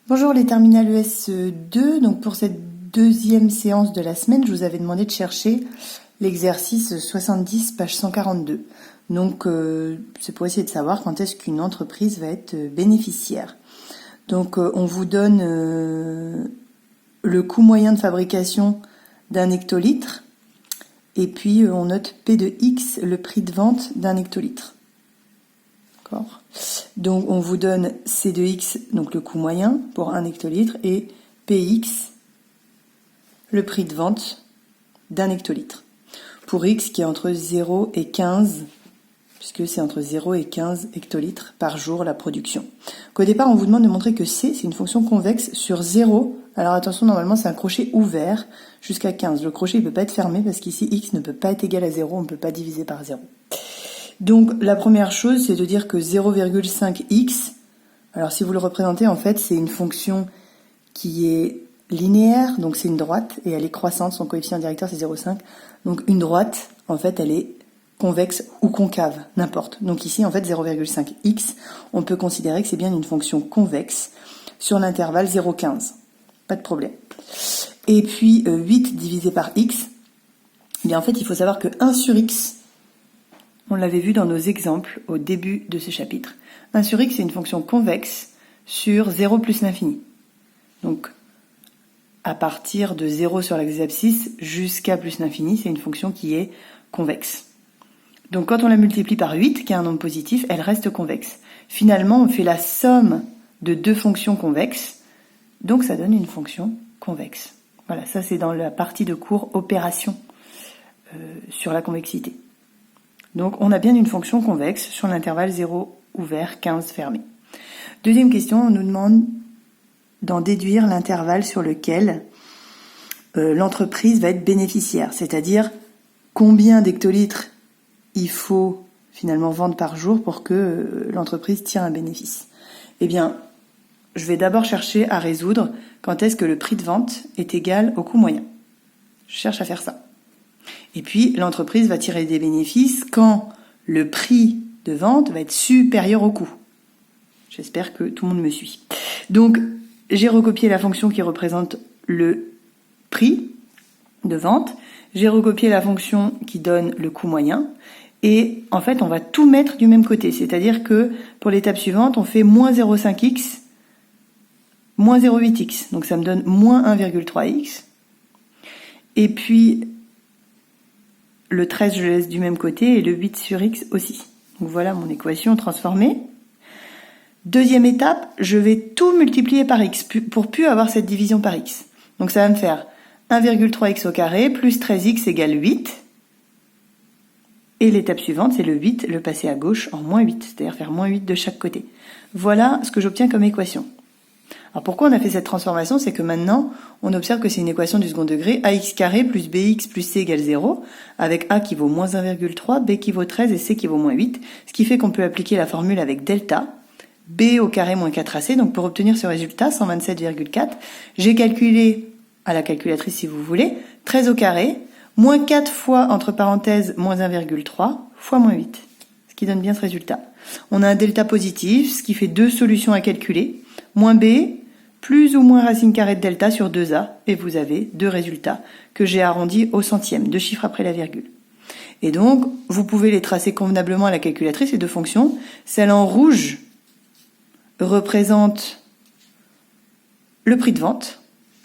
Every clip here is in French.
Bonjour les terminales ES2, donc pour cette deuxième séance de la semaine, je vous avais demandé de chercher l'exercice 70, page 142. Donc c'est pour essayer de savoir quand est-ce qu'une entreprise va être bénéficiaire. Donc on vous donne le coût moyen de fabrication d'un hectolitre et puis on note P de X, le prix de vente d'un hectolitre. D'accord. Donc on vous donne C de X, donc le coût moyen pour 1 hectolitre, et PX, le prix de vente d'un hectolitre. Pour X qui est entre 0 et 15, puisque c'est entre 0 et 15 hectolitres par jour la production. Donc, au départ, on vous demande de montrer que C, c'est une fonction convexe sur 0. Alors attention, normalement c'est un crochet ouvert jusqu'à 15. Le crochet ne peut pas être fermé parce qu'ici X ne peut pas être égal à 0, on ne peut pas diviser par 0. Donc la première chose, c'est de dire que 0,5x, alors si vous le représentez, en fait, c'est une fonction qui est linéaire, donc c'est une droite, et elle est croissante, son coefficient directeur c'est 0,5. Donc une droite, en fait, elle est convexe ou concave, n'importe. Donc ici, en fait, 0,5x, on peut considérer que c'est bien une fonction convexe sur l'intervalle 0,15. Pas de problème. Et puis 8 divisé par x, eh bien en fait, il faut savoir que 1 sur x, on l'avait vu dans nos exemples au début de ce chapitre. 1 sur x, c'est une fonction convexe sur 0 plus l'infini. Donc, à partir de 0 sur l'axe des abscisses jusqu'à plus l'infini, c'est une fonction qui est convexe. Donc, quand on la multiplie par 8, qui est un nombre positif, elle reste convexe. Finalement, on fait la somme de deux fonctions convexes, donc ça donne une fonction convexe. Voilà, ça c'est dans la partie de cours opération sur la convexité. Donc, on a bien une fonction convexe sur l'intervalle 0 ouvert, 15 fermé. Deuxième question, on nous demande d'en déduire l'intervalle sur lequel l'entreprise va être bénéficiaire, c'est-à-dire combien d'hectolitres il faut finalement vendre par jour pour que l'entreprise tire un bénéfice. Eh bien, je vais d'abord chercher à résoudre quand est-ce que le prix de vente est égal au coût moyen. Je cherche à faire ça. Et puis, l'entreprise va tirer des bénéfices quand le prix de vente va être supérieur au coût. J'espère que tout le monde me suit. Donc, j'ai recopié la fonction qui représente le prix de vente. J'ai recopié la fonction qui donne le coût moyen. Et en fait, on va tout mettre du même côté. C'est-à-dire que pour l'étape suivante, on fait moins 0,5x, moins 0,8x. Donc, ça me donne moins 1,3x. Et puis, le 13, je le laisse du même côté et le 8 sur x aussi. Donc voilà mon équation transformée. Deuxième étape, je vais tout multiplier par x pour plus avoir cette division par x. Donc ça va me faire 1,3x au carré plus 13x égale 8. Et l'étape suivante, c'est le 8, le passer à gauche en moins 8, c'est-à-dire faire moins 8 de chaque côté. Voilà ce que j'obtiens comme équation. Alors pourquoi on a fait cette transformation? C'est que maintenant, on observe que c'est une équation du second degré, ax carré plus bx plus c égale 0, avec a qui vaut moins 1,3, b qui vaut 13 et c qui vaut moins 8, ce qui fait qu'on peut appliquer la formule avec delta, b au carré moins 4ac, donc pour obtenir ce résultat, 127,4, j'ai calculé, à la calculatrice si vous voulez, 13 au carré, moins 4 fois, entre parenthèses, moins 1,3, fois moins 8, ce qui donne bien ce résultat. On a un delta positif, ce qui fait deux solutions à calculer, moins b, plus ou moins racine carrée de delta sur 2a, et vous avez deux résultats que j'ai arrondis au centième, deux chiffres après la virgule. Et donc, vous pouvez les tracer convenablement à la calculatrice, ces deux fonctions. Celle en rouge représente le prix de vente,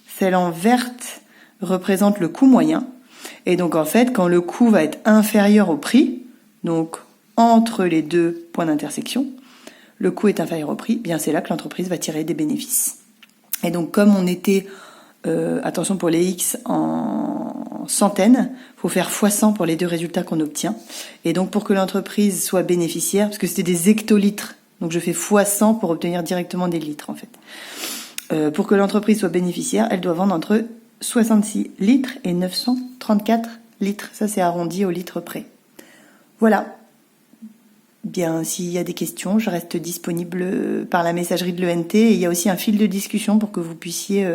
celle en verte représente le coût moyen, et donc en fait, quand le coût va être inférieur au prix, donc entre les deux points d'intersection, le coût est inférieur au prix, bien c'est là que l'entreprise va tirer des bénéfices. Et donc comme on était, attention pour les X, en centaines, il faut faire x100 pour les deux résultats qu'on obtient. Et donc pour que l'entreprise soit bénéficiaire, parce que c'était des hectolitres, donc je fais x100 pour obtenir directement des litres en fait. Pour que l'entreprise soit bénéficiaire, elle doit vendre entre 66 litres et 934 litres. Ça c'est arrondi au litre près. Voilà. Bien, s'il y a des questions, je reste disponible par la messagerie de l'ENT et il y a aussi un fil de discussion pour que vous puissiez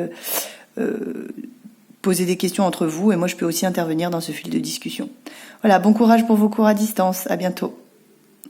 poser des questions entre vous et moi je peux aussi intervenir dans ce fil de discussion. Voilà, bon courage pour vos cours à distance, à bientôt.